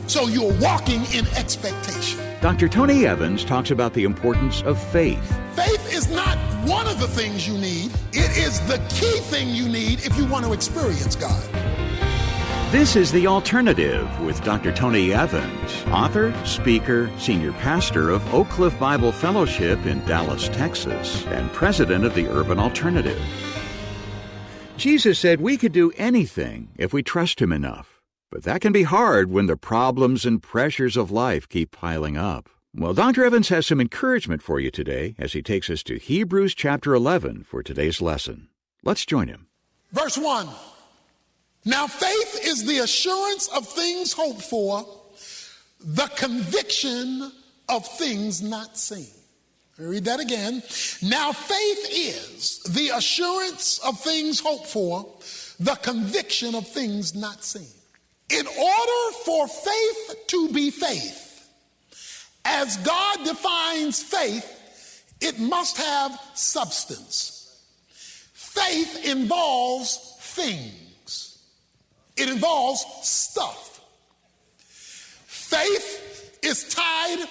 So you're walking in expectation. Dr. Tony Evans talks about the importance of faith. Faith is not one of the things you need. It is the key thing you need if you want to experience God. This is The Alternative with Dr. Tony Evans, author, speaker, senior pastor of Oak Cliff Bible Fellowship in Dallas, Texas, and president of the Urban Alternative. Jesus said we could do anything if we trust Him enough. But that can be hard when the problems and pressures of life keep piling up. Well, Dr. Evans has some encouragement for you today as he takes us to Hebrews chapter 11 for today's lesson. Let's join him. Verse 1. Now faith is the assurance of things hoped for, the conviction of things not seen. Read that again. Now faith is the assurance of things hoped for, the conviction of things not seen. In order for faith to be faith, as God defines faith, it must have substance. Faith involves things. It involves stuff. Faith is tied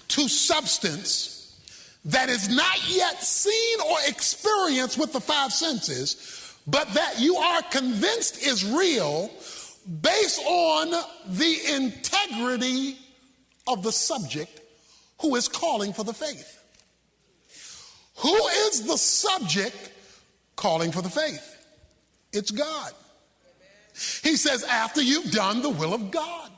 to substance that is not yet seen or experienced with the five senses, but that you are convinced is real based on the integrity of the subject who is calling for the faith. Who is the subject calling for the faith? It's God. He says, after you've done the will of God.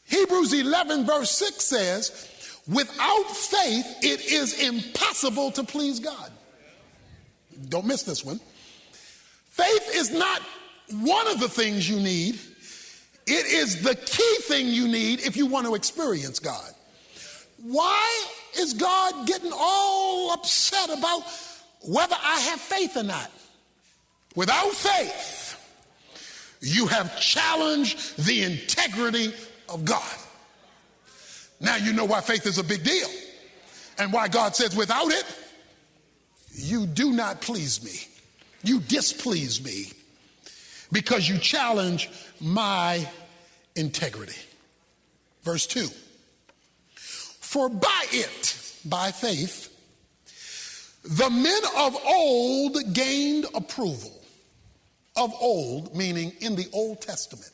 Hebrews 11 verse 6 says, without faith, it is impossible to please God. Don't miss this one. Faith is not one of the things you need. It is the key thing you need if you want to experience God. Why is God getting all upset about whether I have faith or not? Without faith, you have challenged the integrity of God. Now you know why faith is a big deal and why God says without it, you do not please me. You displease me because you challenge my integrity. Verse 2. For by it, by faith, the men of old gained approval. Of old, meaning in the Old Testament.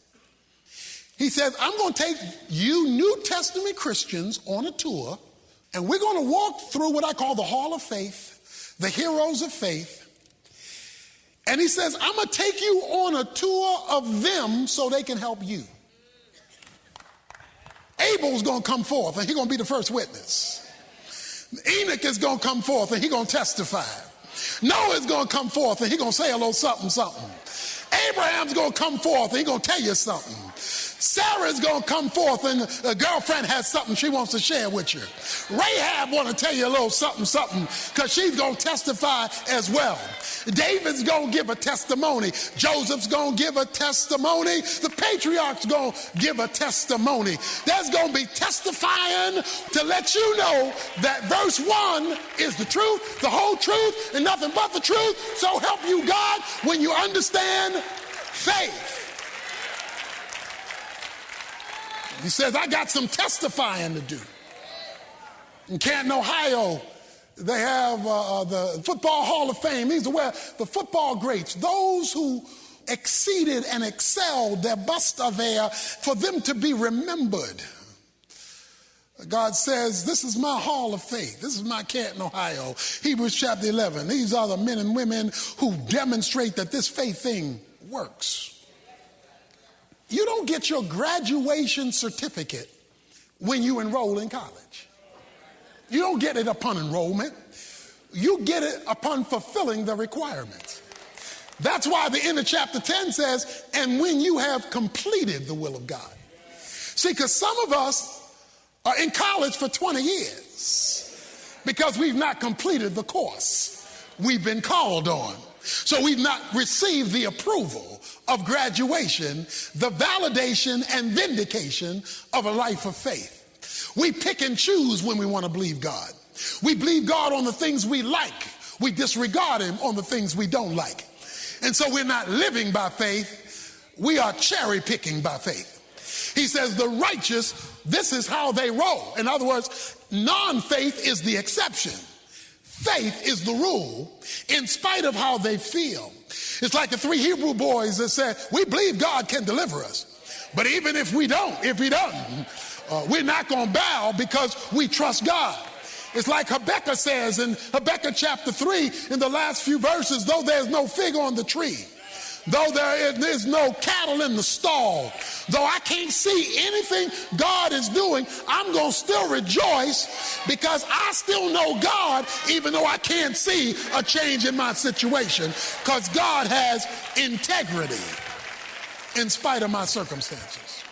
He says, I'm going to take you New Testament Christians on a tour, and we're going to walk through what I call the Hall of Faith, the heroes of faith. And he says, I'm going to take you on a tour of them so they can help you. Abel's going to come forth, and he's going to be the first witness. Enoch is going to come forth, and he's going to testify. Noah's going to come forth, and he's going to say a little something, something. Abraham's going to come forth, and he's going to tell you something. Sarah's going to come forth, and a girlfriend has something she wants to share with you. Rahab want to tell you a little something, something, because she's going to testify as well. David's going to give a testimony. Joseph's going to give a testimony. The patriarch's going to give a testimony. There's going to be testifying to let you know that verse 1 is the truth, the whole truth, and nothing but the truth. So help you God when you understand faith. He says, I got some testifying to do. In Canton, Ohio, they have the Football Hall of Fame. These are where the football greats, those who exceeded and excelled, their busts are there for them to be remembered. God says, this is my hall of faith. This is my Canton, Ohio. Hebrews chapter 11. These are the men and women who demonstrate that this faith thing works. You don't get your graduation certificate when you enroll in college. You don't get it upon enrollment. You get it upon fulfilling the requirements. That's why the end of chapter 10 says, and when you have completed the will of God. See, because some of us are in college for 20 years because we've not completed the course we've been called on. So we've not received the approval of graduation, the validation and vindication of a life of faith. We pick and choose when we want to believe God. We believe God on the things we like. We disregard him on the things we don't like. And so we're not living by faith. We are cherry picking by faith. He says the righteous, this is how they roll. In other words, non-faith is the exception. Faith is the rule in spite of how they feel. It's like the 3 Hebrew boys that said, we believe God can deliver us. But even if he doesn't, we're not going to bow because we trust God. It's like Habakkuk says in Habakkuk chapter 3 in the last few verses, though there's no fig on the tree, though there's no cattle in the stall, though I can't see anything God is doing, I'm going to still rejoice because I still know God, even though I can't see a change in my situation, because God has integrity in spite of my circumstances.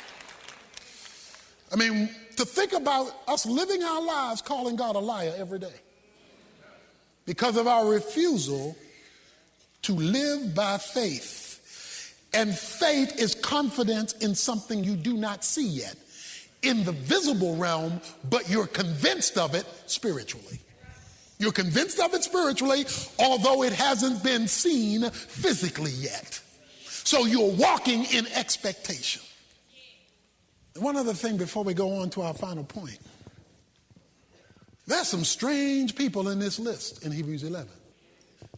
I mean, to think about us living our lives calling God a liar every day because of our refusal to live by faith. And faith is confidence in something you do not see yet in the visible realm, but you're convinced of it spiritually. You're convinced of it spiritually, although it hasn't been seen physically yet. So you're walking in expectation. One other thing before we go on to our final point. There's some strange people in this list in Hebrews 11.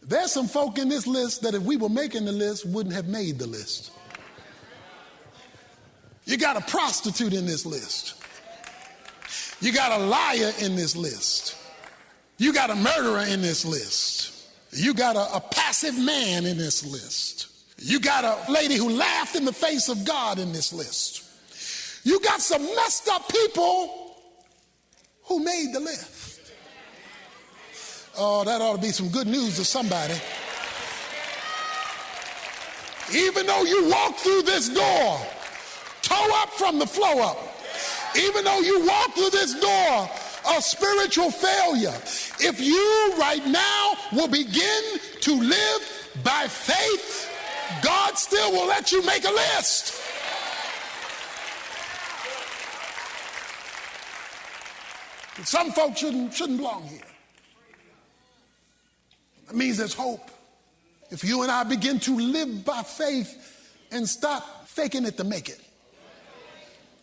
There's some folk in this list that if we were making the list, wouldn't have made the list. You got a prostitute in this list. You got a liar in this list. You got a murderer in this list. You got a passive man in this list. You got a lady who laughed in the face of God in this list. You got some messed up people who made the list. Oh, that ought to be some good news to somebody. Even though you walk through this door, toe up from the flow up, even though you walk through this door of spiritual failure, if you right now will begin to live by faith, God still will let you make a list. Some folks shouldn't belong here. That means there's hope. If you and I begin to live by faith and stop faking it to make it.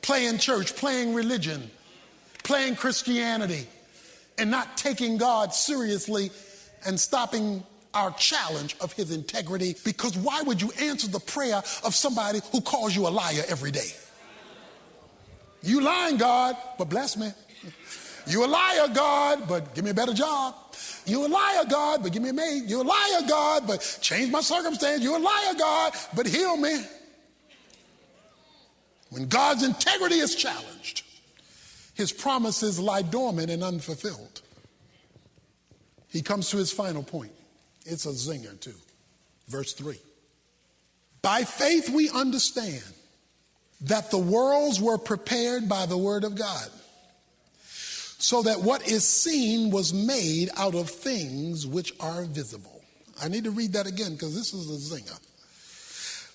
Playing church, playing religion, playing Christianity, and not taking God seriously and stopping our challenge of his integrity. Because why would you answer the prayer of somebody who calls you a liar every day? You lying, God, but bless me. You a liar, God, but give me a better job. You a liar, God, but give me a maid. You a liar, God, but change my circumstance. You a liar, God, but heal me. When God's integrity is challenged, his promises lie dormant and unfulfilled. He comes to his final point. It's a zinger too. Verse 3. By faith we understand that the worlds were prepared by the word of God, so that what is seen was made out of things which are visible. I need to read that again because this is a zinger.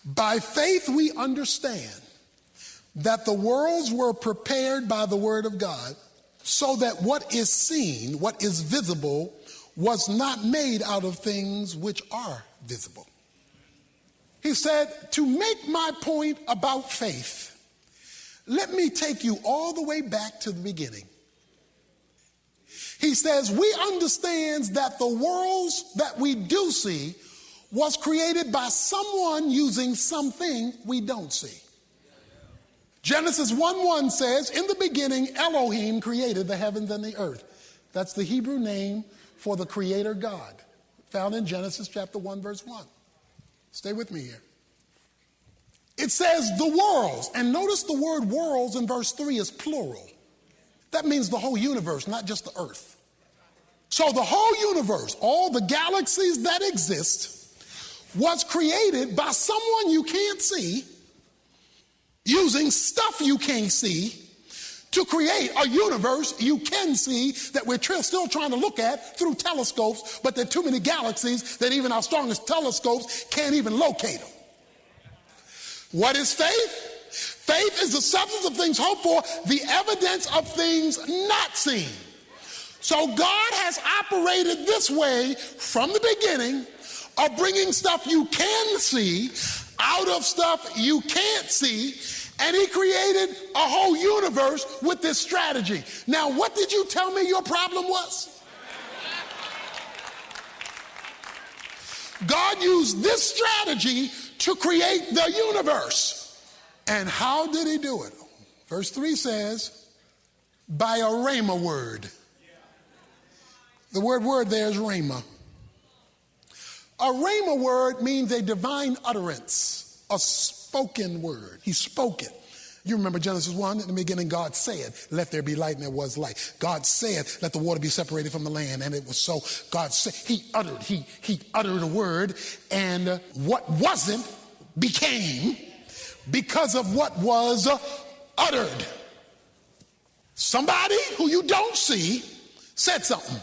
By faith we understand that the worlds were prepared by the word of God, so that what is seen, what is visible, was not made out of things which are visible. He said, to make my point about faith, let me take you all the way back to the beginning. He says, we understand that the worlds that we do see was created by someone using something we don't see. Genesis 1:1 says, in the beginning, Elohim created the heavens and the earth. That's the Hebrew name for the creator God, found in Genesis chapter 1, verse 1. Stay with me here. It says the worlds, and notice the word worlds in verse 3 is plural. That means the whole universe, not just the earth. So the whole universe, all the galaxies that exist, was created by someone you can't see, using stuff you can't see, to create a universe you can see that we're still trying to look at through telescopes, but there are too many galaxies that even our strongest telescopes can't even locate them. What is faith? Faith is the substance of things hoped for, the evidence of things not seen. So God has operated this way from the beginning of bringing stuff you can see out of stuff you can't see And he created a whole universe with this strategy. Now, what did you tell me your problem was? God used this strategy to create the universe. And how did he do it? Verse 3 says, by a rhema word. The word there is rhema. A rhema word means a divine utterance, a spoken word. He spoke it. You remember Genesis 1, in the beginning God said, let there be light, and there was light. God said, let the water be separated from the land, and it was so. God said, he uttered a word, and what wasn't became because of what was uttered. Somebody who you don't see said something.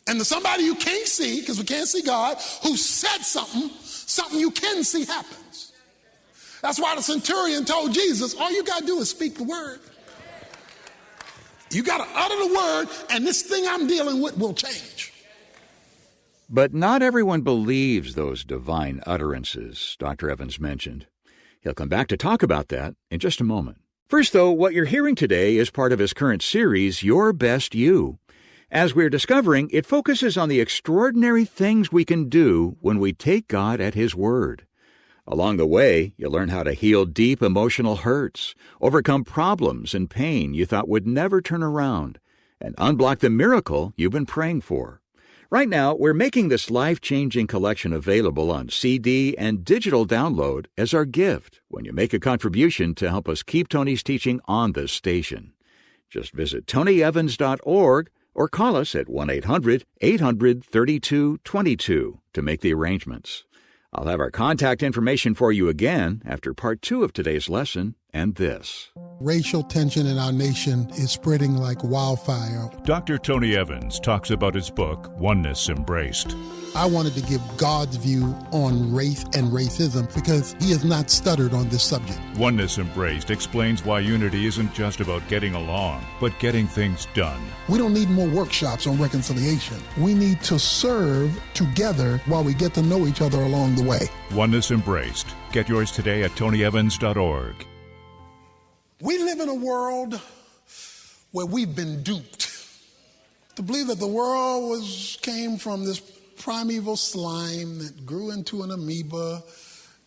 And the somebody you can't see, because we can't see God, who said something you can see happens. That's why the centurion told Jesus, all you got to do is speak the word. You got to utter the word, and this thing I'm dealing with will change. But not everyone believes those divine utterances Dr. Evans mentioned. He'll come back to talk about that in just a moment. First, though, what you're hearing today is part of his current series, Your Best You. As we're discovering, it focuses on the extraordinary things we can do when we take God at His word. Along the way, you'll learn how to heal deep emotional hurts, overcome problems and pain you thought would never turn around, and unblock the miracle you've been praying for. Right now, we're making this life-changing collection available on CD and digital download as our gift when you make a contribution to help us keep Tony's teaching on this station. Just visit tonyevans.org or call us at 1-800-800-3222 to make the arrangements. I'll have our contact information for you again after part 2 of today's lesson and this. Racial tension in our nation is spreading like wildfire. Dr. Tony Evans talks about his book, Oneness Embraced. I wanted to give God's view on race and racism because he has not stuttered on this subject. Oneness Embraced explains why unity isn't just about getting along, but getting things done. We don't need more workshops on reconciliation. We need to serve together while we get to know each other along the way. Oneness Embraced. Get yours today at tonyevans.org. We live in a world where we've been duped to believe that the world came from this primeval slime that grew into an amoeba,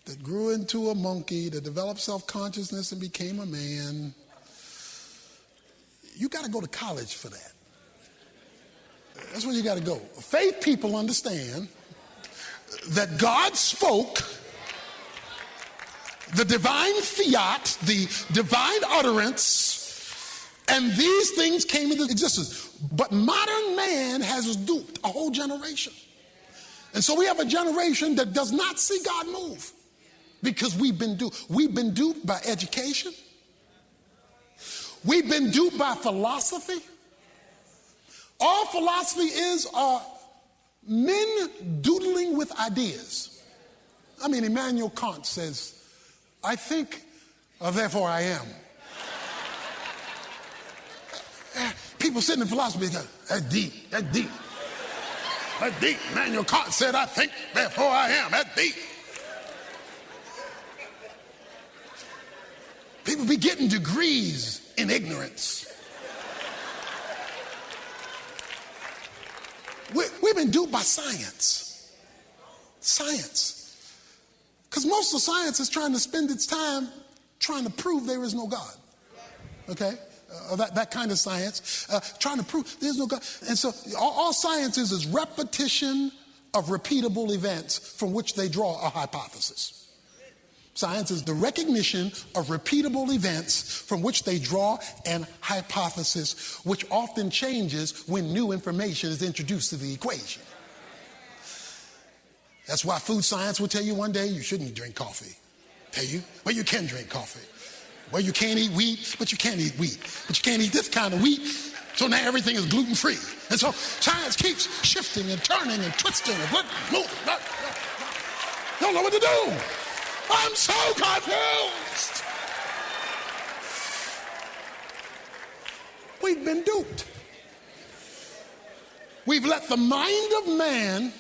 that grew into a monkey, that developed self-consciousness and became a man. You got to go to college for that. That's where you got to go. Faith people understand that God spoke the divine fiat, the divine utterance, and these things came into existence. But modern man has duped a whole generation. And so we have a generation that does not see God move because we've been duped. We've been duped by education. We've been duped by philosophy. All philosophy is men doodling with ideas. I mean, Immanuel Kant says, I think, therefore I am. People sitting in philosophy go, that's deep, that's deep. That's deep. Immanuel Kant said, I think, therefore I am. That's deep. People be getting degrees in ignorance. We've been duped by science. Science. Because most of science is trying to spend its time trying to prove there is no God. Okay? That kind of science. Trying to prove there's no God. And so all science is repetition of repeatable events from which they draw a hypothesis. Science is the recognition of repeatable events from which they draw an hypothesis, which often changes when new information is introduced to the equation. That's why food science will tell you one day you shouldn't drink coffee. Tell you, well, you can drink coffee. Well, you can't eat wheat, but you can eat wheat. But you can't eat this kind of wheat, so now everything is gluten-free. And so science keeps shifting and turning and twisting and moving. Don't know what to do. I'm so confused. We've been duped. We've let the mind of man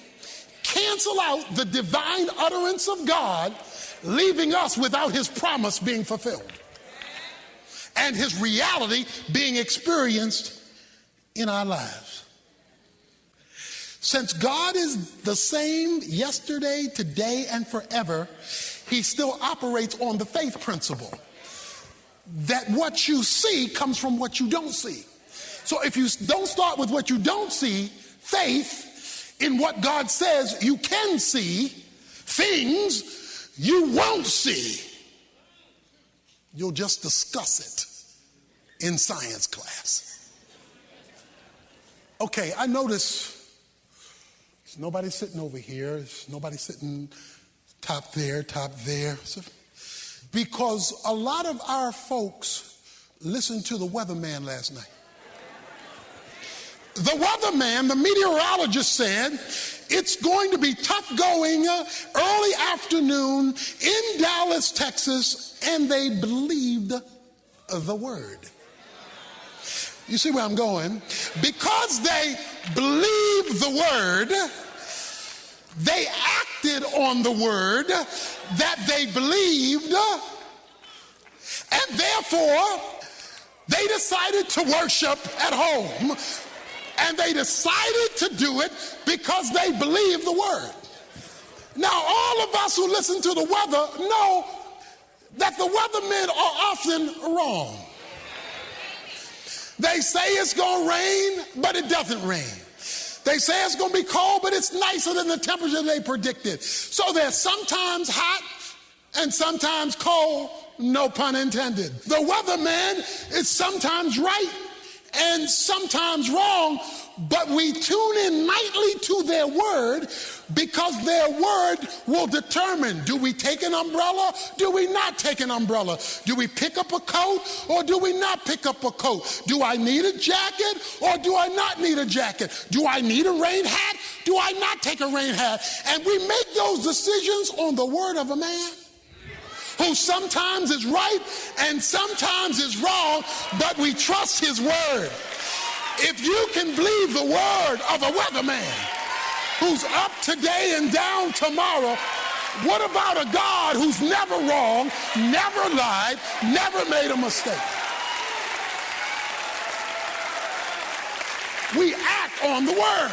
cancel out the divine utterance of God leaving us without his promise being fulfilled and his reality being experienced in our lives. Since God is the same yesterday, today, and forever, he still operates on the faith principle that what you see comes from what you don't see. So if you don't start with what you don't see, faith in what God says you can see, things you won't see, you'll just discuss it in science class. Okay, I notice there's nobody sitting over here. There's nobody sitting top there. So, because a lot of our folks listened to the weatherman last night. The weatherman, the meteorologist, said it's going to be tough going early afternoon in Dallas, Texas, and they believed the word. You see where I'm going? Because they believed the word, they acted on the word that they believed, and therefore they decided to worship at home, and they decided to do it because they believed the word. Now, all of us who listen to the weather know that the weathermen are often wrong. They say it's going to rain, but it doesn't rain. They say it's going to be cold, but it's nicer than the temperature they predicted. So they're sometimes hot and sometimes cold, no pun intended. The weatherman is sometimes right and sometimes wrong, but we tune in nightly to their word because their word will determine, do we take an umbrella? Do we not take an umbrella? Do we pick up a coat or do we not pick up a coat? Do I need a jacket or do I not need a jacket? Do I need a rain hat? Do I not take a rain hat? And we make those decisions on the word of a man who sometimes is right and sometimes is wrong, but we trust his word. If you can believe the word of a weatherman who's up today and down tomorrow, what about a God who's never wrong, never lied, never made a mistake? We act on the word.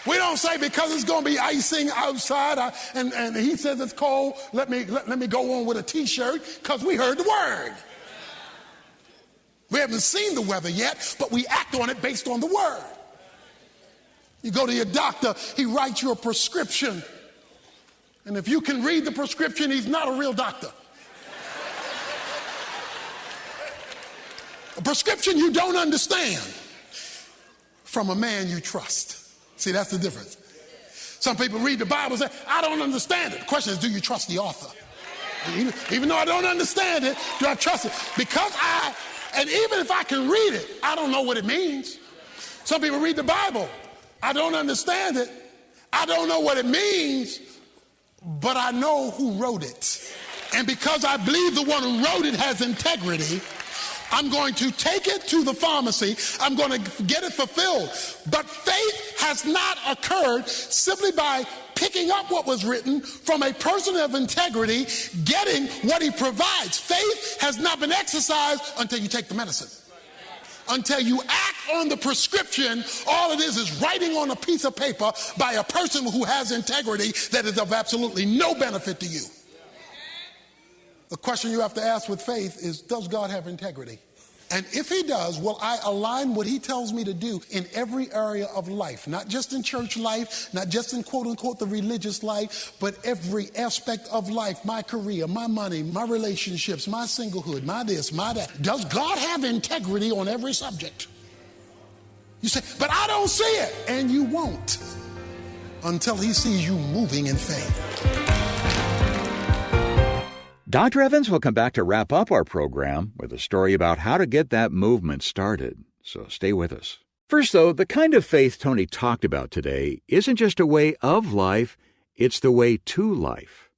We don't say because it's going to be icing outside and he says it's cold, let me go on with a t-shirt because we heard the word. We haven't seen the weather yet, but we act on it based on the word. You go to your doctor, he writes you a prescription. And if you can read the prescription, he's not a real doctor. A prescription you don't understand from a man you trust. See, that's the difference. Some people read the Bible and say, I don't understand it. The question is, do you trust the author? Even though I don't understand it, do I trust it? And even if I can read it, I don't know what it means. Some people read the Bible. I don't understand it. I don't know what it means, but I know who wrote it. And because I believe the one who wrote it has integrity, I'm going to take it to the pharmacy. I'm going to get it fulfilled. But faith has not occurred simply by picking up what was written from a person of integrity, getting what he provides. Faith has not been exercised until you take the medicine. Until you act on the prescription, all it is writing on a piece of paper by a person who has integrity that is of absolutely no benefit to you. The question you have to ask with faith is, does God have integrity? And if he does, will I align what he tells me to do in every area of life? Not just in church life, not just in quote unquote the religious life, but every aspect of life, my career, my money, my relationships, my singlehood, my this, my that. Does God have integrity on every subject? You say, but I don't see it. And you won't until he sees you moving in faith. Dr. Evans will come back to wrap up our program with a story about how to get that movement started. So stay with us. First, though, the kind of faith Tony talked about today isn't just a way of life, it's the way to life.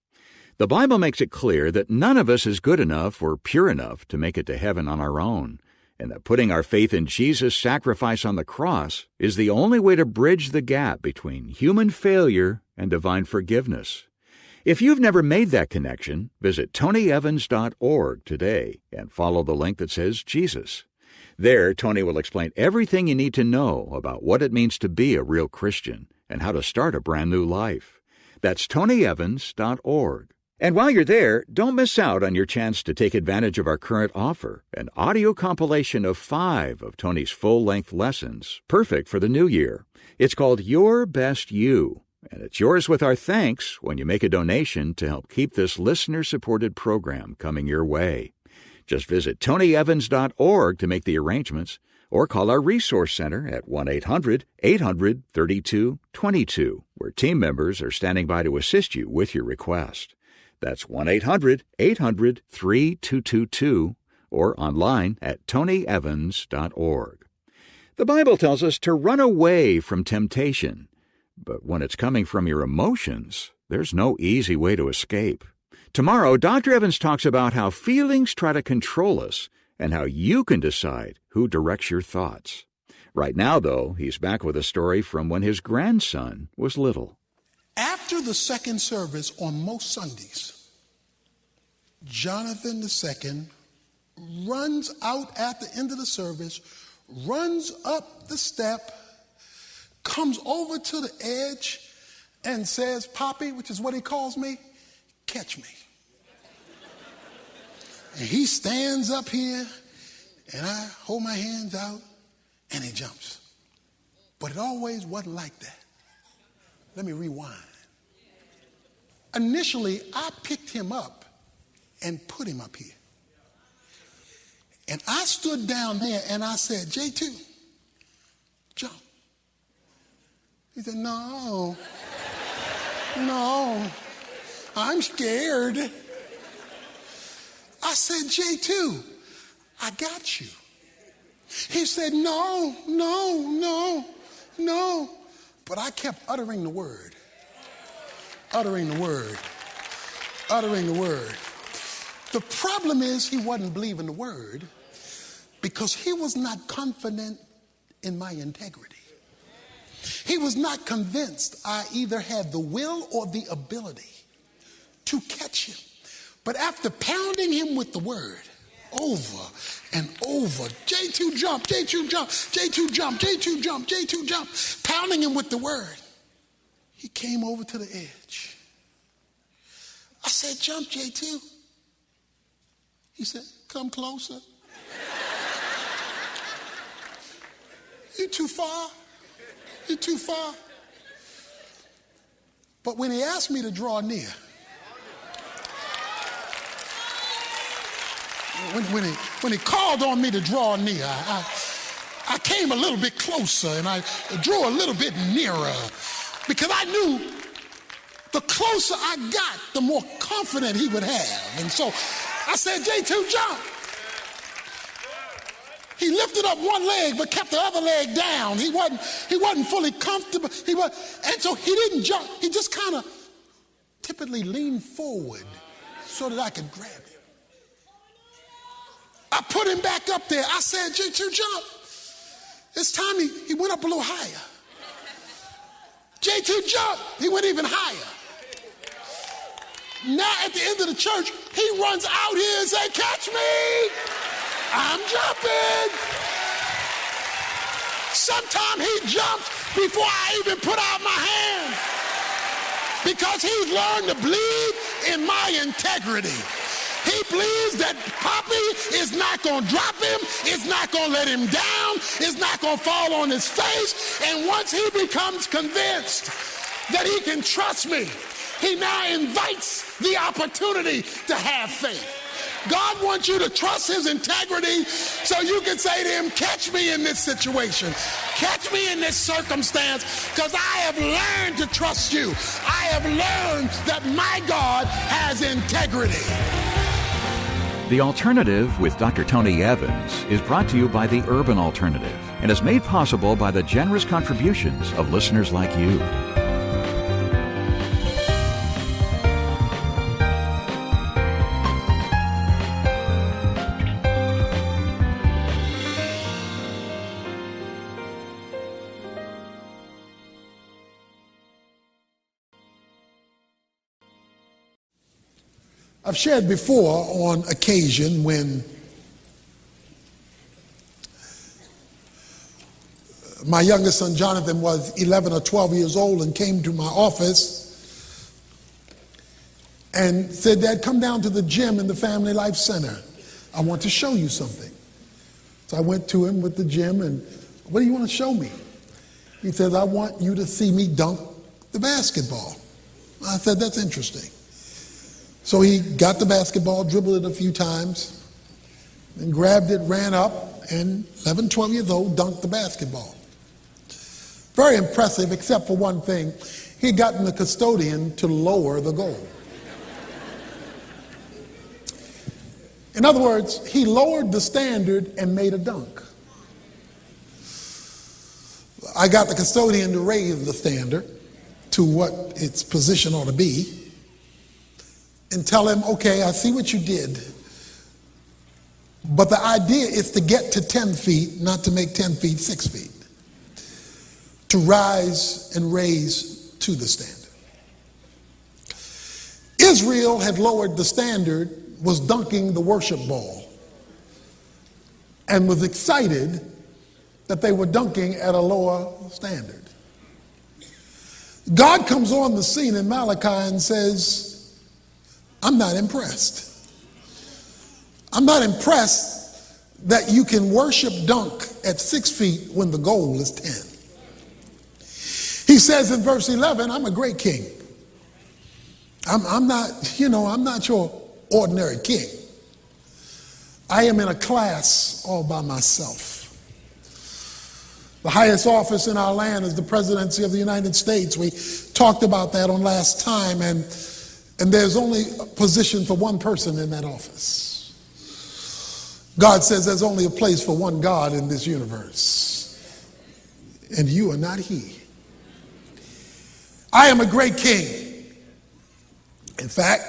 The Bible makes it clear that none of us is good enough or pure enough to make it to heaven on our own. and that putting our faith in Jesus' sacrifice on the cross is the only way to bridge the gap between human failure and divine forgiveness. If you've never made that connection, visit tonyevans.org today and follow the link that says Jesus. There, Tony will explain everything you need to know about what it means to be a real Christian and how to start a brand new life. That's tonyevans.org. And while you're there, don't miss out on your chance to take advantage of our current offer, an audio compilation of 5 of Tony's full-length lessons, perfect for the new year. It's called Your Best You, and it's yours with our thanks when you make a donation to help keep this listener-supported program coming your way. Just visit tonyevans.org to make the arrangements, or call our Resource Center at 1-800-800-3222, where team members are standing by to assist you with your request. That's 1-800-800-3222, or online at tonyevans.org. The Bible tells us to run away from temptation, but when it's coming from your emotions, there's no easy way to escape. Tomorrow, Dr. Evans talks about how feelings try to control us and how you can decide who directs your thoughts. Right now, though, he's back with a story from when his grandson was little. After the second service on most Sundays, Jonathan II runs out at the end of the service, runs up the step, comes over to the edge, and says, "Poppy," which is what he calls me, "catch me." And he stands up here, and I hold my hands out, and he jumps. But it always wasn't like that. Let me rewind. Initially, I picked him up and put him up here. And I stood down there and I said, "J2, jump." He said, no, I'm scared." I said, "J2, I got you." He said, no. But I kept uttering the word. The problem is he wasn't believing the word because he was not confident in my integrity. He was not convinced I either had the will or the ability to catch him. But after pounding him with the word over and over, "J2 jump, J2 jump, J2 jump, J2 jump, J2 jump," pounding him with the word, he came over to the edge. I said, "Jump, J2. He said, "Come closer." You're too far. But when he asked me to draw near, when he called on me to draw near, I came a little bit closer and I drew a little bit nearer because I knew the closer I got, the more confident he would have. And so I said, "J2, jump." He lifted up one leg but kept the other leg down. He wasn't fully comfortable. And so he didn't jump. He just kind of typically leaned forward so that I could grab him. I put him back up there. I said, "J2, jump." This time he went up a little higher. "J2, jump." He went even higher. Now at the end of the church, he runs out here and says, "Catch me. I'm jumping." Sometimes he jumps before I even put out my hand because he's learned to believe in my integrity. He believes that Poppy is not going to drop him, it's not going to let him down, it's not going to fall on his face. And once he becomes convinced that he can trust me, he now invites the opportunity to have faith. God wants you to trust his integrity so you can say to him, "Catch me in this situation. Catch me in this circumstance because I have learned to trust you. I have learned that my God has integrity." The Alternative with Dr. Tony Evans is brought to you by the Urban Alternative and is made possible by the generous contributions of listeners like you. I've shared before on occasion when my youngest son Jonathan was 11 or 12 years old and came to my office and said, "Dad, come down to the gym in the Family Life Center. I want to show you something." So I went to him with the gym and, "What do you want to show me?" He says, "I want you to see me dunk the basketball." I said, "That's interesting." So he got the basketball, dribbled it a few times, and grabbed it, ran up, and 11, 12 years old, dunked the basketball. Very impressive, except for one thing. He had gotten the custodian to lower the goal. In other words, he lowered the standard and made a dunk. I got the custodian to raise the standard to what its position ought to be and tell him, "Okay, I see what you did, but the idea is to get to 10 feet, not to make 10 feet 6 feet. To rise and raise to the standard." Israel had lowered the standard, was dunking the worship ball, and was excited that they were dunking at a lower standard. God comes on the scene in Malachi and says, "I'm not impressed. I'm not impressed that you can worship dunk at 6 feet when the goal is 10. He says in verse 11, "I'm a great king. I'm not your ordinary king. I am in a class all by myself. The highest office in our land is the presidency of the United States. We talked about that on last time, and there's only a position for one person in that office. God says there's only a place for one God in this universe, and you are not he. I am a great king. In fact,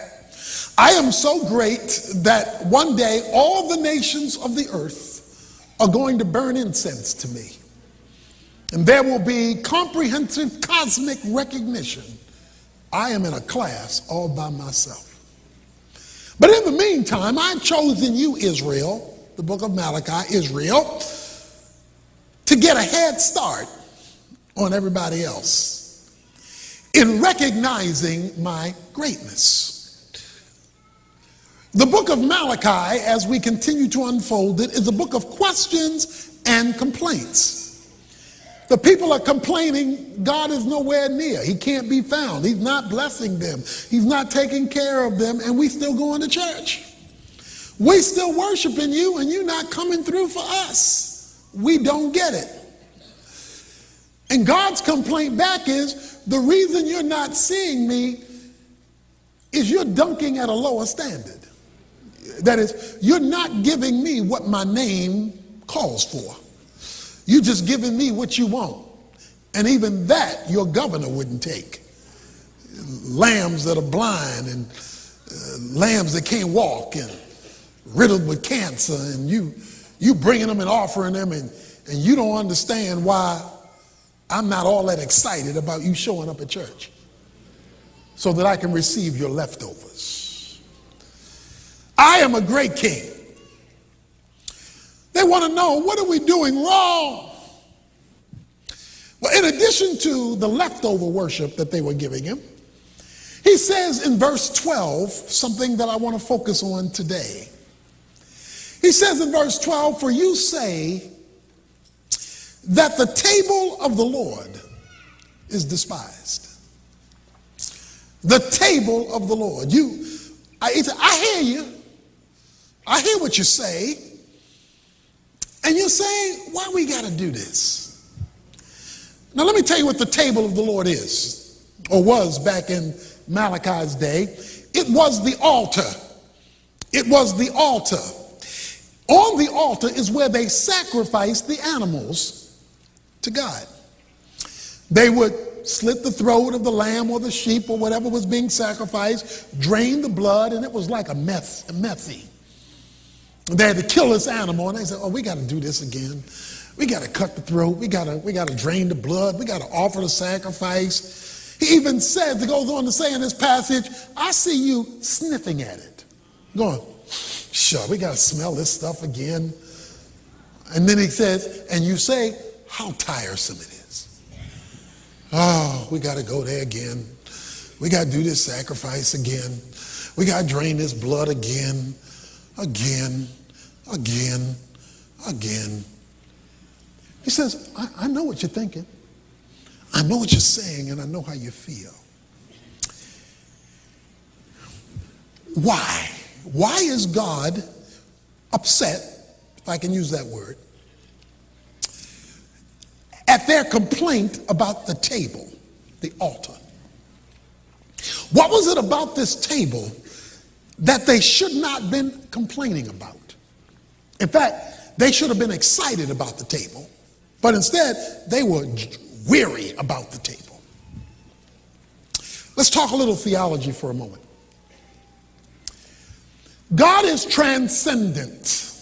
I am so great that one day all the nations of the earth are going to burn incense to me. And there will be comprehensive cosmic recognition. I am in a class all by myself. But in the meantime, I've chosen you, Israel," the book of Malachi, Israel, "to get a head start on everybody else in recognizing my greatness." The book of Malachi, as we continue to unfold it, is a book of questions and complaints. The people are complaining God is nowhere near. He can't be found. He's not blessing them. He's not taking care of them, and we still going to church. We still worshiping you, and you're not coming through for us. We don't get it. And God's complaint back is, the reason you're not seeing me is you're dunking at a lower standard. That is, you're not giving me what my name calls for. You're just giving me what you want. And even that your governor wouldn't take. Lambs that are blind and lambs that can't walk and riddled with cancer, and you bringing them and offering them, and you don't understand why I'm not all that excited about you showing up at church so that I can receive your leftovers. I am a great king. They want to know, what are we doing wrong? Well, in addition to the leftover worship that they were giving him, he says in verse 12, something that I want to focus on today. He says in verse 12, "For you say that the table of the Lord is despised." The table of the Lord. I hear you. I hear what you say. And you're saying, why we got to do this? Now let me tell you what the table of the Lord is, or was back in Malachi's day. It was the altar. It was the altar. On the altar is where they sacrificed the animals to God. They would slit the throat of the lamb or the sheep or whatever was being sacrificed, drain the blood, and it was like a messy. They had to kill this animal, and they said, "Oh, we got to do this again. We got to cut the throat. We got to drain the blood. We got to offer the sacrifice." He even says, it goes on to say in this passage, "I see you sniffing at it." Going, sure, we got to smell this stuff again. And then he says, and you say, how tiresome it is. Oh, we got to go there again. We got to do this sacrifice again. We got to drain this blood again. He says, I know what you're thinking. I know what you're saying, and I know how you feel. Why? Why is God upset, if I can use that word, at their complaint about the table, the altar? What was it about this table that they should not have been complaining about? In fact, they should have been excited about the table, but instead they were weary about the table. Let's talk a little theology for a moment. God is transcendent.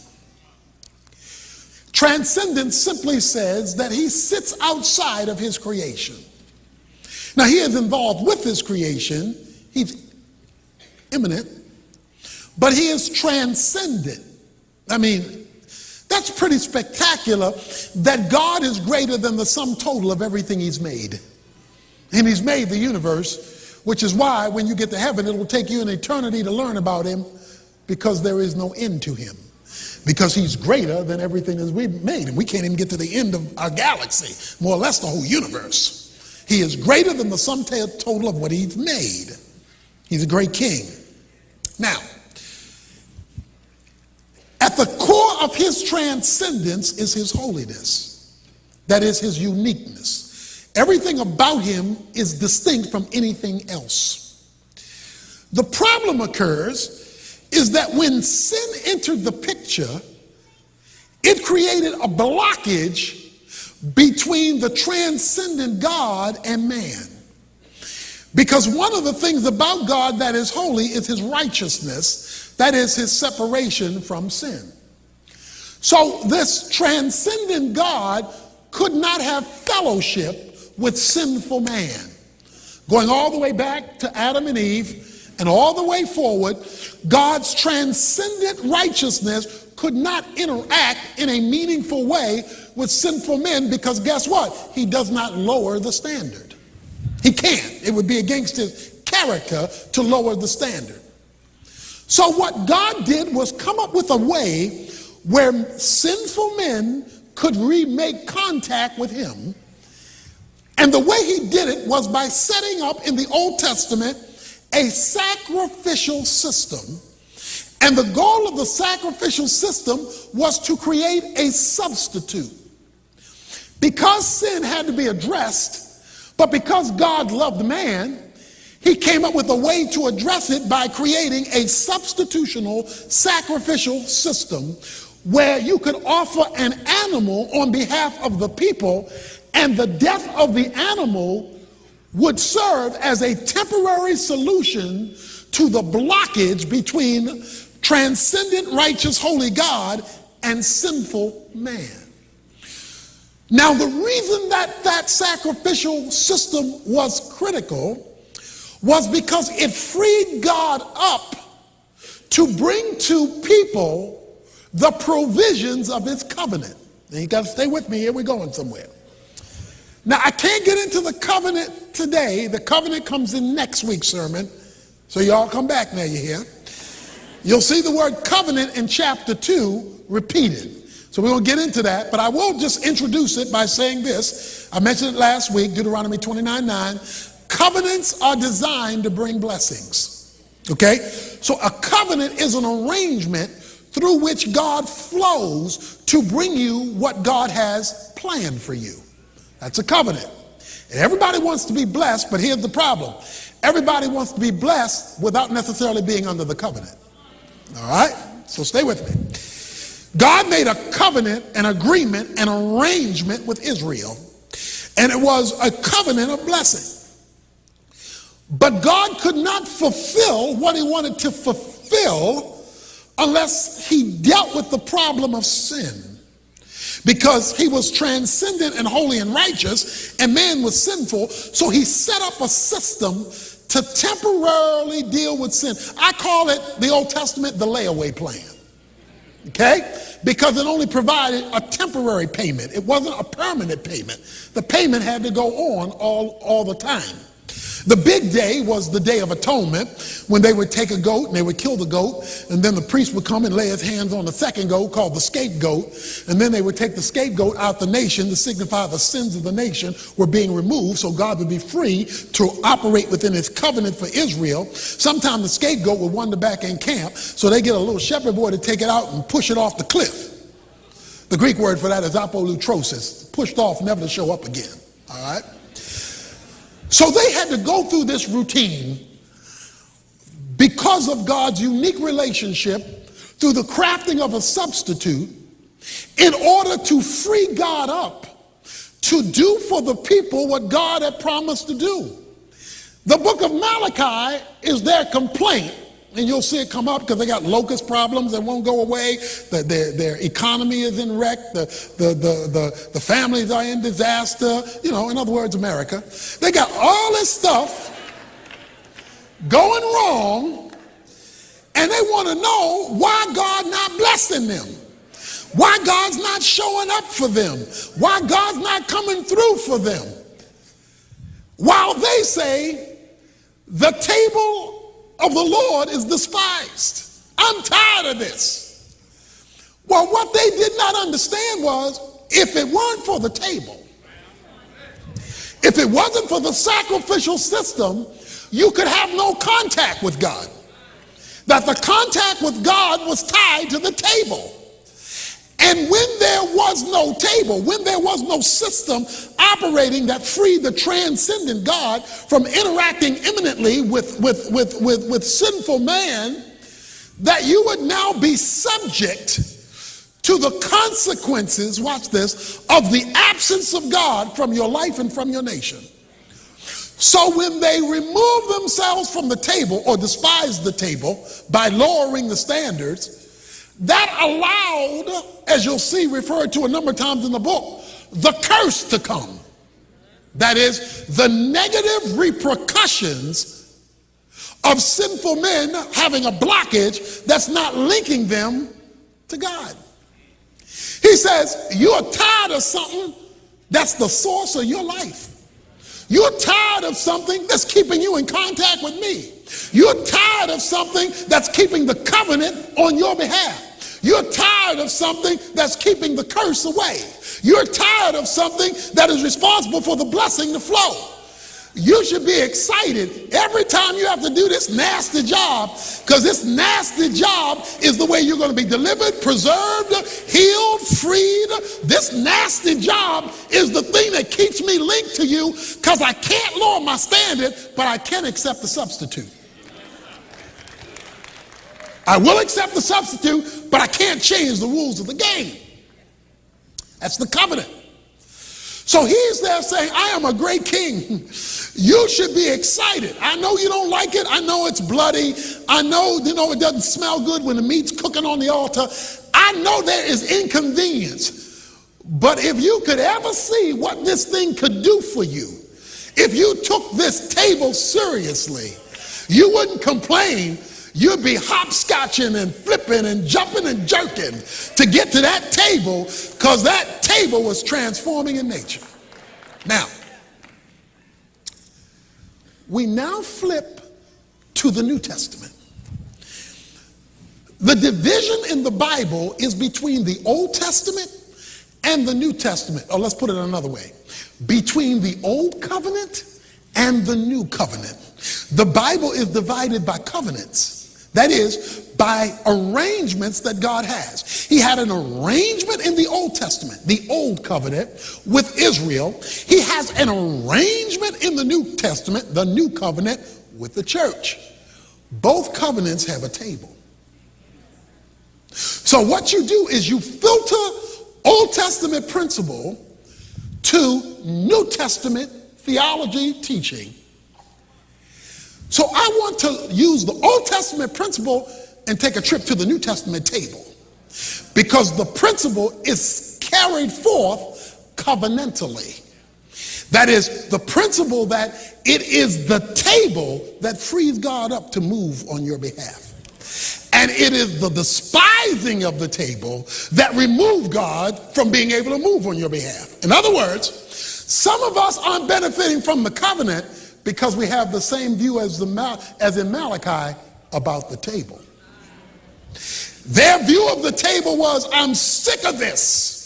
Transcendence simply says that he sits outside of his creation. Now, he is involved with his creation. He's immanent, but he is transcendent. I mean, that's pretty spectacular that God is greater than the sum total of everything he's made. And he's made the universe, which is why when you get to heaven, it will take you an eternity to learn about him, because there is no end to him. Because he's greater than everything that we've made. And we can't even get to the end of our galaxy, more or less the whole universe. He is greater than the sum total of what he's made. He's a great king. Now, at the core of his transcendence is his holiness. That is his uniqueness. Everything about him is distinct from anything else. The problem occurs is that when sin entered the picture, it created a blockage between the transcendent God and man. Because one of the things about God that is holy is his righteousness, that is his separation from sin. So this transcendent God could not have fellowship with sinful man. Going all the way back to Adam and Eve, and all the way forward, God's transcendent righteousness could not interact in a meaningful way with sinful men, because guess what? He does not lower the standard. He can't. It would be against his character to lower the standard. So what God did was come up with a way where sinful men could remake contact with him. And the way he did it was by setting up in the Old Testament a sacrificial system. And the goal of the sacrificial system was to create a substitute. Because sin had to be addressed, but because God loved man, he came up with a way to address it by creating a substitutional sacrificial system where you could offer an animal on behalf of the people, and the death of the animal would serve as a temporary solution to the blockage between transcendent, righteous, holy God and sinful man. Now, the reason that that sacrificial system was critical was because it freed God up to bring to people the provisions of his covenant. Now, you got to stay with me here. We're going somewhere. Now, I can't get into the covenant today. The covenant comes in next week's sermon. So y'all come back now, you hear? You'll see the word covenant in chapter 2 repeated. So we won't get into that, but I will just introduce it by saying this. I mentioned it last week, Deuteronomy 29:9. Covenants are designed to bring blessings. Okay? So a covenant is an arrangement through which God flows to bring you what God has planned for you. That's a covenant. And everybody wants to be blessed, but here's the problem. Everybody wants to be blessed without necessarily being under the covenant. All right? So stay with me. God made a covenant, an agreement, an arrangement with Israel, and it was a covenant of blessing. But God could not fulfill what he wanted to fulfill unless he dealt with the problem of sin. Because he was transcendent and holy and righteous, and man was sinful, so he set up a system to temporarily deal with sin. I call it, the Old Testament, the layaway plan. Okay? Because it only provided a temporary payment. It wasn't a permanent payment. The payment had to go on all the time. The big day was the Day of Atonement, when they would take a goat and they would kill the goat, and then the priest would come and lay his hands on the second goat, called the scapegoat, and then they would take the scapegoat out the nation to signify the sins of the nation were being removed, so God would be free to operate within his covenant for Israel. Sometimes the scapegoat would wander back in camp, so they get a little shepherd boy to take it out and push it off the cliff. The Greek word for that is apolutrosis, pushed off, never to show up again. All right? So they had to go through this routine because of God's unique relationship through the crafting of a substitute in order to free God up to do for the people what God had promised to do. The book of Malachi is their complaint, and you'll see it come up because they got locust problems that won't go away. Their economy is in wreck. The families are in disaster. You know, in other words, America. They got all this stuff going wrong, and they want to know why God not blessing them, why God's not showing up for them, why God's not coming through for them. While they say the table of the Lord is despised. I'm tired of this. Well, what they did not understand was, if it weren't for the table, if it wasn't for the sacrificial system, you could have no contact with God. That the contact with God was tied to the table. And when there was no table, when there was no system operating that freed the transcendent God from interacting imminently with sinful man, that you would now be subject to the consequences, watch this, of the absence of God from your life and from your nation. So when they remove themselves from the table or despise the table by lowering the standards, that allowed, as you'll see referred to a number of times in the book, the curse to come. That is, the negative repercussions of sinful men having a blockage that's not linking them to God. He says, you're tired of something that's the source of your life. You're tired of something that's keeping you in contact with me. You're tired of something that's keeping the covenant on your behalf. You're tired of something that's keeping the curse away. You're tired of something that is responsible for the blessing to flow. You should be excited every time you have to do this nasty job, because this nasty job is the way you're going to be delivered, preserved, healed, freed. This nasty job is the thing that keeps me linked to you, because I can't lower my standard, but I can accept the substitute. I will accept the substitute, but I can't change the rules of the game. That's the covenant. So he's there saying, I am a great king. You should be excited. I know you don't like it. I know it's bloody. I know, it doesn't smell good when the meat's cooking on the altar. I know there is inconvenience. But if you could ever see what this thing could do for you, if you took this table seriously, you wouldn't complain. You'd be hopscotching and flipping and jumping and jerking to get to that table, because that table was transforming in nature. Now, we now flip to the New Testament. The division in the Bible is between the Old Testament and the New Testament. Or let's put it another way. Between the Old Covenant and the New Covenant. The Bible is divided by covenants. That is, by arrangements that God has. He had an arrangement in the Old Testament, the Old Covenant, with Israel. He has an arrangement in the New Testament, the New Covenant, with the church. Both covenants have a table. So what you do is you filter Old Testament principle to New Testament theology teaching. So I want to use the Old Testament principle and take a trip to the New Testament table, because the principle is carried forth covenantally. That is the principle that it is the table that frees God up to move on your behalf. And it is the despising of the table that removes God from being able to move on your behalf. In other words, some of us aren't benefiting from the covenant because we have the same view as in Malachi about the table. Their view of the table was, I'm sick of this.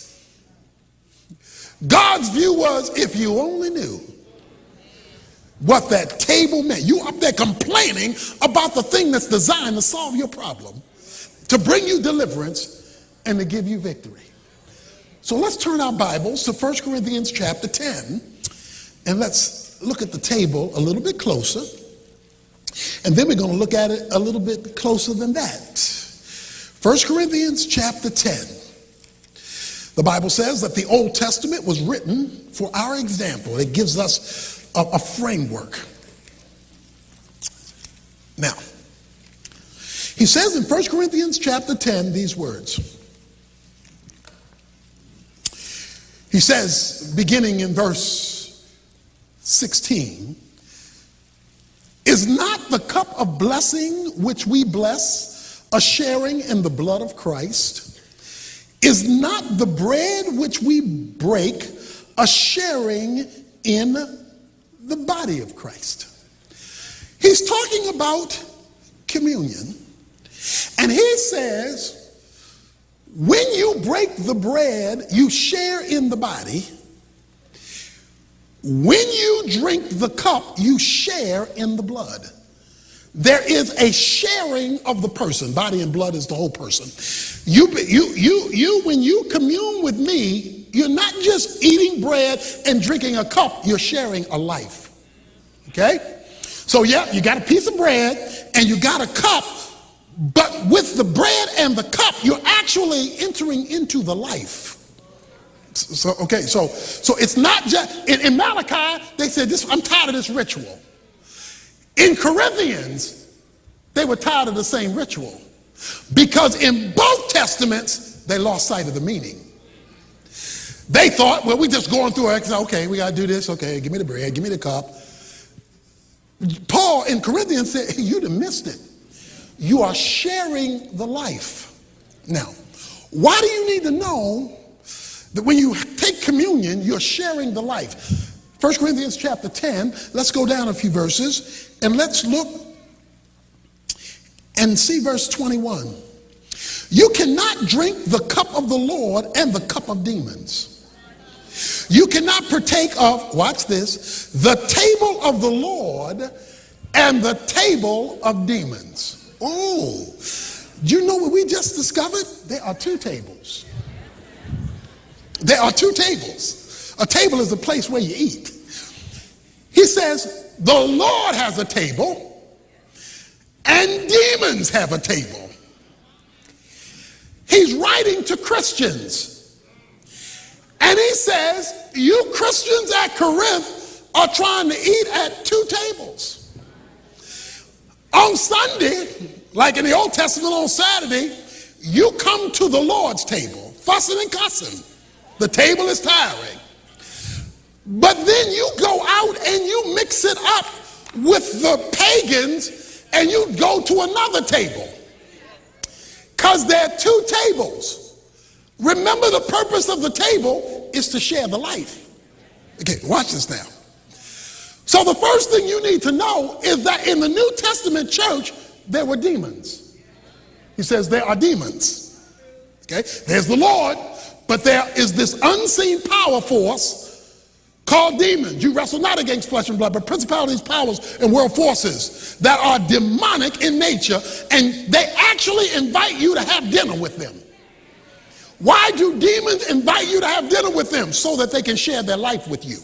God's view was, if you only knew what that table meant. You up there complaining about the thing that's designed to solve your problem, to bring you deliverance, and to give you victory. So let's turn our Bibles to 1 Corinthians chapter 10, and let's look at the table a little bit closer. And then we're going to look at it a little bit closer than that. 1 Corinthians chapter 10. The Bible says that the Old Testament was written for our example. It gives us a framework. Now, he says in 1 Corinthians chapter 10 these words. He says, beginning in verse 16, is not the cup of blessing which we bless a sharing in the blood of Christ? Is not the bread which we break a sharing in the body of Christ? He's talking about communion, and he says, when you break the bread, you share in the body. When you drink the cup, you share in the blood. There is a sharing of the person. Body and blood is the whole person. When you commune with me, you're not just eating bread and drinking a cup, you're sharing a life. Okay? So yeah, you got a piece of bread and you got a cup, but with the bread and the cup, you're actually entering into the life. So it's not just, in Malachi, they said, I'm tired of this ritual. In Corinthians, they were tired of the same ritual. Because in both testaments, they lost sight of the meaning. They thought, well, we're just going through it. Okay, we got to do this. Okay, give me the bread, give me the cup. Paul in Corinthians said, you'd have missed it. You are sharing the life. Now, why do you need to know that when you take communion, you're sharing the life? 1 Corinthians chapter 10, let's go down a few verses and let's look and see verse 21. You cannot drink the cup of the Lord and the cup of demons. You cannot partake of, watch this, the table of the Lord and the table of demons. Oh, do you know what we just discovered? There are two tables. There are two tables. A table is a place where you eat. He says, the Lord has a table and demons have a table. He's writing to Christians. And he says, you Christians at Corinth are trying to eat at two tables. On Sunday, like in the Old Testament on Saturday, you come to the Lord's table, fussing and cussing. The table is tiring. But then you go out and you mix it up with the pagans and you go to another table. Because there are two tables. Remember, the purpose of the table is to share the life. Okay, watch this now. So the first thing you need to know is that in the New Testament church, there were demons. He says there are demons. Okay, there's the Lord, but there is this unseen power force called demons. You wrestle not against flesh and blood, but principalities, powers, and world forces that are demonic in nature, and they actually invite you to have dinner with them. Why do demons invite you to have dinner with them? So that they can share their life with you.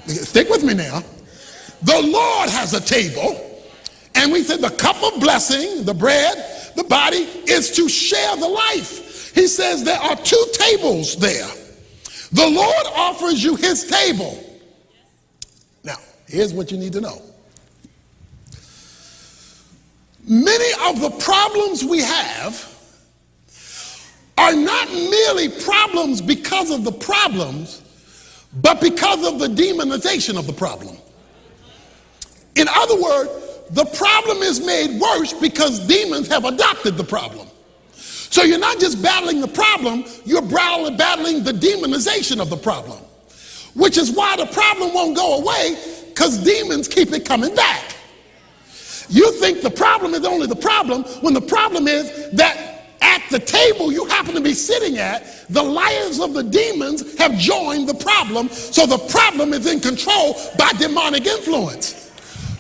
Stick with me now. The Lord has a table, and we said the cup of blessing, the bread, the body, is to share the life. He says there are two tables there. The Lord offers you his table. Now, here's what you need to know. Many of the problems we have are not merely problems because of the problems, but because of the demonization of the problem. In other words, the problem is made worse because demons have adopted the problem. So you're not just battling the problem, you're battling the demonization of the problem, which is why the problem won't go away, because demons keep it coming back. You think the problem is only the problem when the problem is that at the table you happen to be sitting at, the liars of the demons have joined the problem, so the problem is in control by demonic influence.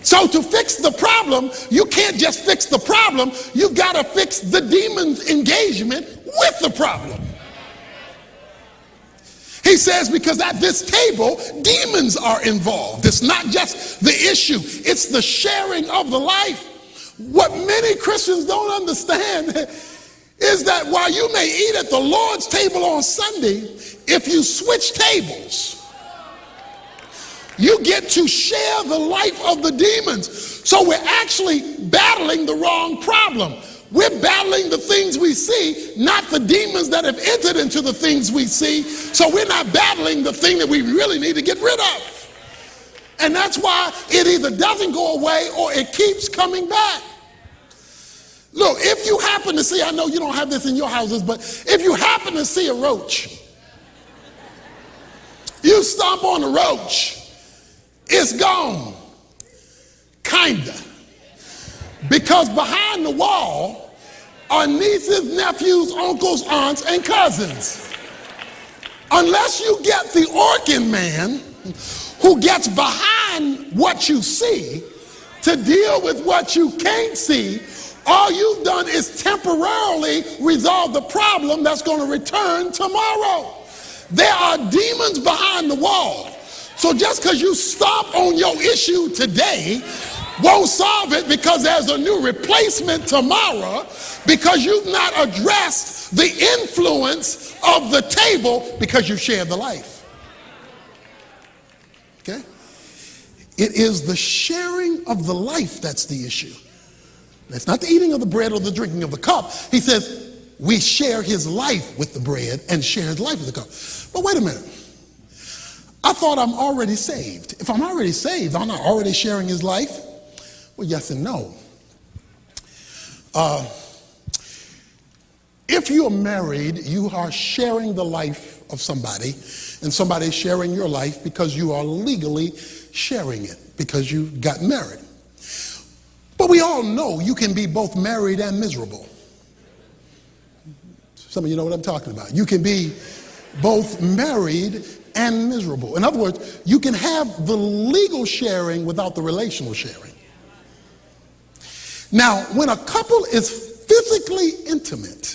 So to fix the problem, you can't just fix the problem, you've got to fix the demon's engagement with the problem. He says because at this table, demons are involved. It's not just the issue, it's the sharing of the life. What many Christians don't understand is that while you may eat at the Lord's table on Sunday, if you switch tables, you get to share the life of the demons. So we're actually battling the wrong problem. We're battling the things we see, not the demons that have entered into the things we see. So we're not battling the thing that we really need to get rid of. And that's why it either doesn't go away or it keeps coming back. Look, if you happen to see, I know you don't have this in your houses, but if you happen to see a roach, you stomp on a roach, it's gone, kinda. Because behind the wall are nieces, nephews, uncles, aunts, and cousins. Unless you get the Orkin man who gets behind what you see to deal with what you can't see, all you've done is temporarily resolve the problem that's going to return tomorrow. There are demons behind the wall. So just because you stomp on your issue today won't solve it, because there's a new replacement tomorrow, because you've not addressed the influence of the table because you shared the life. Okay? It is the sharing of the life that's the issue. It's not the eating of the bread or the drinking of the cup. He says we share his life with the bread and share his life with the cup. But wait a minute. I thought I'm already saved. If I'm already saved, I'm not already sharing his life? Well, yes and no. If you're married, you are sharing the life of somebody, and somebody is sharing your life because you are legally sharing it, because you got married. But we all know you can be both married and miserable. Some of you know what I'm talking about. You can be both married and miserable. In other words, you can have the legal sharing without the relational sharing. Now, when a couple is physically intimate,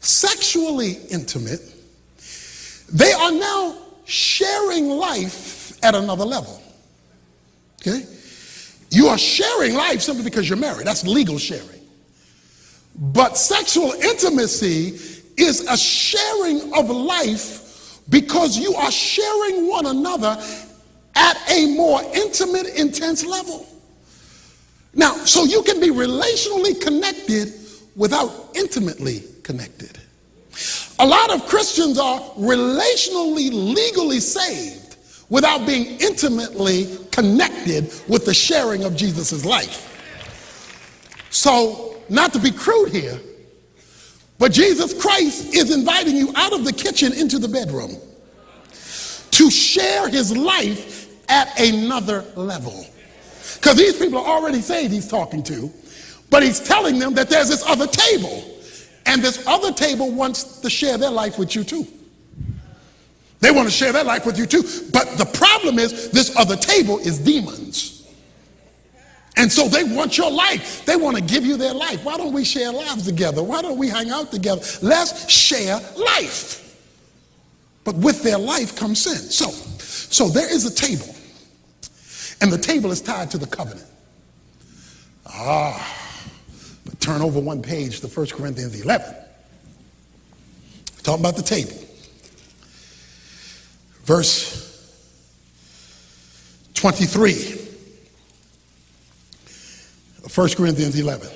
sexually intimate, they are now sharing life at another level. Okay? You are sharing life simply because you're married. That's legal sharing. But sexual intimacy is a sharing of life because you are sharing one another at a more intimate, intense level. Now, so you can be relationally connected without intimately connected. A lot of Christians are relationally, legally saved without being intimately connected with the sharing of Jesus' life. So, not to be crude here, but Jesus Christ is inviting you out of the kitchen into the bedroom to share his life at another level. Because these people are already saved, he's talking to, but he's telling them that there's this other table, and this other table wants to share their life with you too. They want to share their life with you too, but the problem is this other table is demons. And so they want your life. They want to give you their life. Why don't we share lives together? Why don't we hang out together? Let's share life. But with their life comes sin. So there is a table, and the table is tied to the covenant. But turn over one page to 1 Corinthians 11. We're talking about the table. Verse 23. 1 Corinthians 11.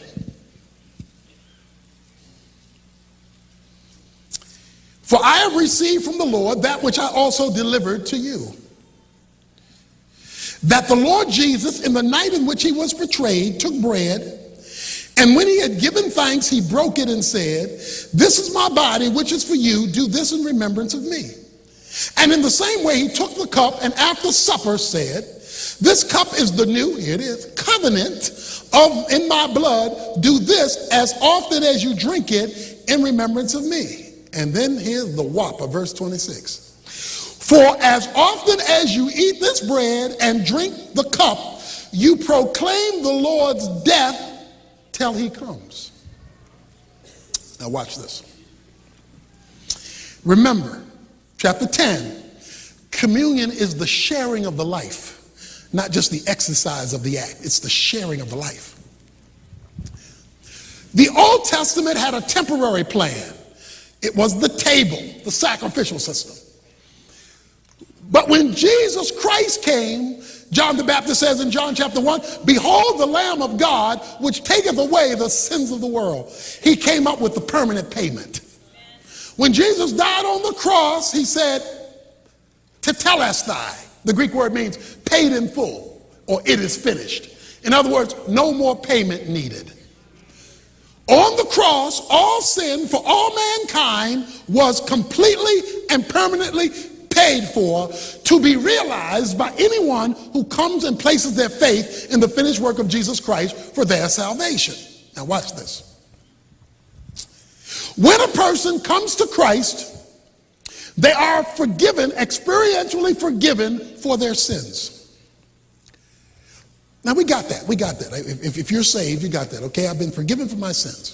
For I have received from the Lord that which I also delivered to you. That the Lord Jesus, in the night in which he was betrayed, took bread, and when he had given thanks, he broke it and said, "This is my body, which is for you. Do this in remembrance of me." And in the same way, he took the cup, and after supper said, "This cup is the new," here it is, "covenant in my blood. Do this as often as you drink it in remembrance of me." And then here's the whopper, verse 26. "For as often as you eat this bread and drink the cup, you proclaim the Lord's death till he comes." Now watch this. Remember, chapter 10, communion is the sharing of the life, not just the exercise of the act. It's the sharing of the life. The Old Testament had a temporary plan. It was the table, the sacrificial system. But when Jesus Christ came, John the Baptist says in John chapter 1, "Behold the Lamb of God, which taketh away the sins of the world." He came up with the permanent payment. When Jesus died on the cross, he said, "Tetelestai." The Greek word means paid in full, or it is finished. In other words, no more payment needed. On the cross, all sin for all mankind was completely and permanently paid for, to be realized by anyone who comes and places their faith in the finished work of Jesus Christ for their salvation. Now watch this. When a person comes to Christ, they are forgiven, experientially forgiven for their sins. Now we got that. If you're saved, you got that. Okay, I've been forgiven for my sins.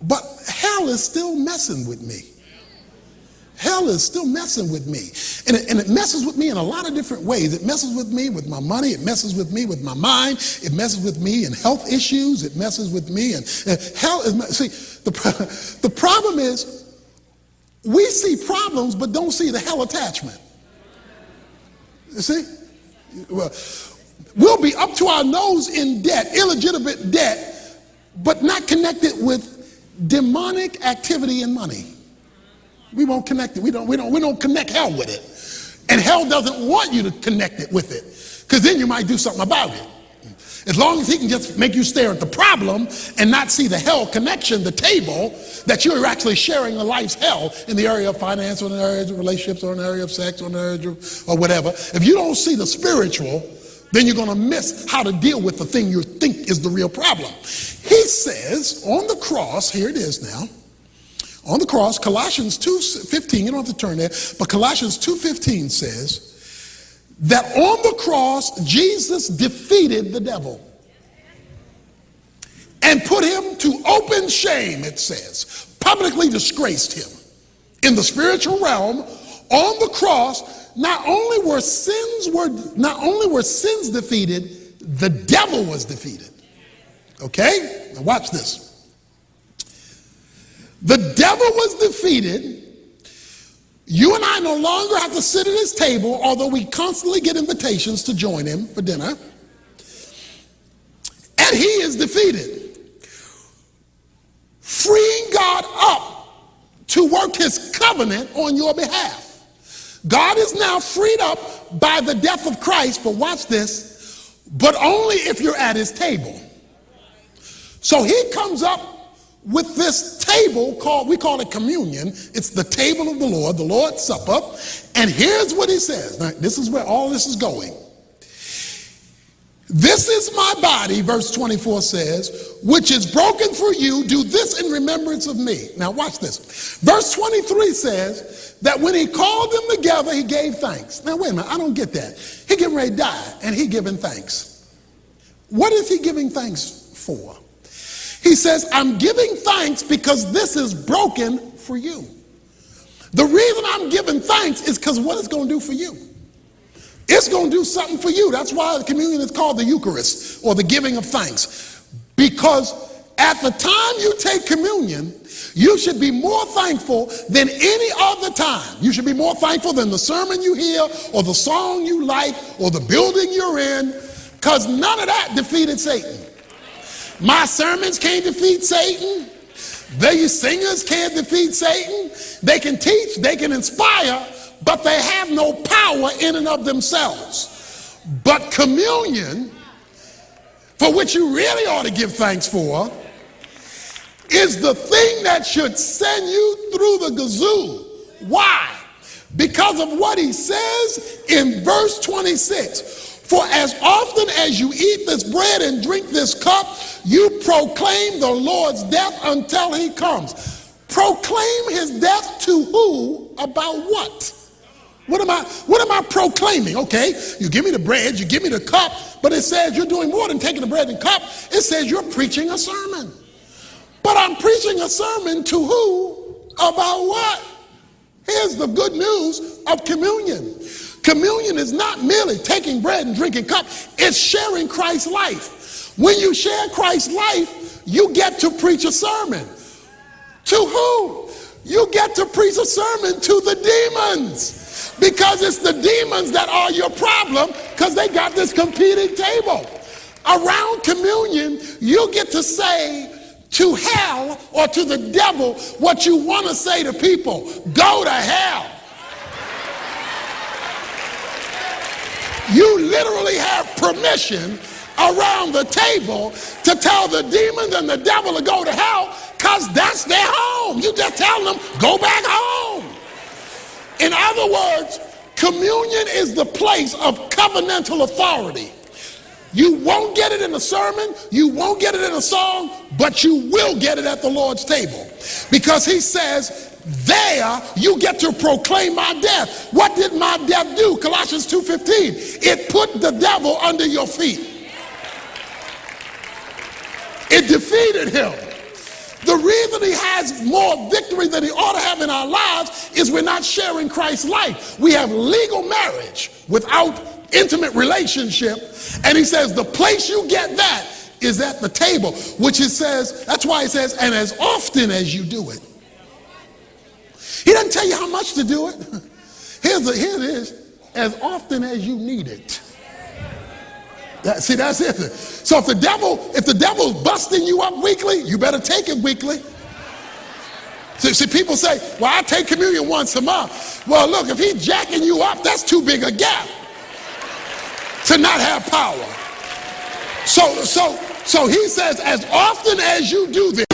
But hell is still messing with me. Hell is still messing with me. And it messes with me in a lot of different ways. It messes with me with my money. It messes with me with my mind. It messes with me in health issues. It messes with me. And hell is, see, the problem is we see problems but don't see the hell attachment. You see? Well, we'll be up to our nose in debt, illegitimate debt, but not connected with demonic activity and money. We won't connect it. We don't connect hell with it. And hell doesn't want you to connect it with it, because then you might do something about it. As long as he can just make you stare at the problem and not see the hell connection, the table, that you're actually sharing a life's hell in the area of finance, or in the area of relationships, or in the area of sex, or in the area of, or whatever. If you don't see the spiritual, then you're going to miss how to deal with the thing you think is the real problem. He says on the cross, here it is now, on the cross, Colossians 2:15, you don't have to turn there, but Colossians 2:15 says that on the cross, Jesus defeated the devil and put him to open shame, it says, publicly disgraced him. In the spiritual realm, on the cross, not only were sins defeated, the devil was defeated. Okay? Now watch this. The devil was defeated. You and I no longer have to sit at his table, although we constantly get invitations to join him for dinner. And he is defeated. Freeing God up to work his covenant on your behalf. God is now freed up by the death of Christ, but watch this, but only if you're at his table. So he comes up with this table we call it communion. It's the table of the Lord's Supper. And here's what he says. Now, this is where all this is going. "This is my body," verse 24 says, "which is broken for you. Do this in remembrance of me." Now watch this. Verse 23 says that when he called them together, he gave thanks. Now wait a minute, I don't get that. He getting ready to die and he giving thanks. What is he giving thanks for? He says, "I'm giving thanks because this is broken for you." The reason I'm giving thanks is because what it's going to do for you. It's going to do something for you. That's why the communion is called the Eucharist, or the giving of thanks. Because at the time you take communion, you should be more thankful than any other time. You should be more thankful than the sermon you hear, or the song you like, or the building you're in, because none of that defeated Satan. My sermons can't defeat Satan. These singers can't defeat Satan. They can teach, they can inspire, but they have no power in and of themselves. But communion, for which you really ought to give thanks for, is the thing that should send you through the gazoo. Why? Because of what he says in verse 26. For as often as you eat this bread and drink this cup, you proclaim the Lord's death until he comes. Proclaim his death to who? About what? What am I proclaiming? Okay, you give me the bread, you give me the cup, but it says you're doing more than taking the bread and cup. It says you're preaching a sermon. But I'm preaching a sermon to who? About what? Here's the good news of communion. Communion is not merely taking bread and drinking cup. It's sharing Christ's life. When you share Christ's life, you get to preach a sermon. To who? You get to preach a sermon to the demons. Because it's the demons that are your problem, because they got this competing table. Around communion, you get to say to hell or to the devil what you want to say to people. Go to hell. You literally have permission around the table to tell the demons and the devil to go to hell, because that's their home. You just tell them, go back home. In other words, communion is the place of covenantal authority. You won't get it in a sermon, you won't get it in a song, but you will get it at the Lord's table. Because he says, there you get to proclaim my death. What did my death do? Colossians 2:15. It put the devil under your feet. It defeated him. The reason he has more victory than he ought to have in our lives is we're not sharing Christ's life. We have legal marriage without intimate relationship. And he says the place you get that is at the table, which it says, that's why it says, and as often as you do it. He doesn't tell you how much to do it. Here it is, as often as you need it. See, that's it. So if the devil's busting you up weekly, you better take it weekly. See, people say, well, I take communion once a month. Well, look, if he's jacking you up, that's too big a gap to not have power. So he says, as often as you do this,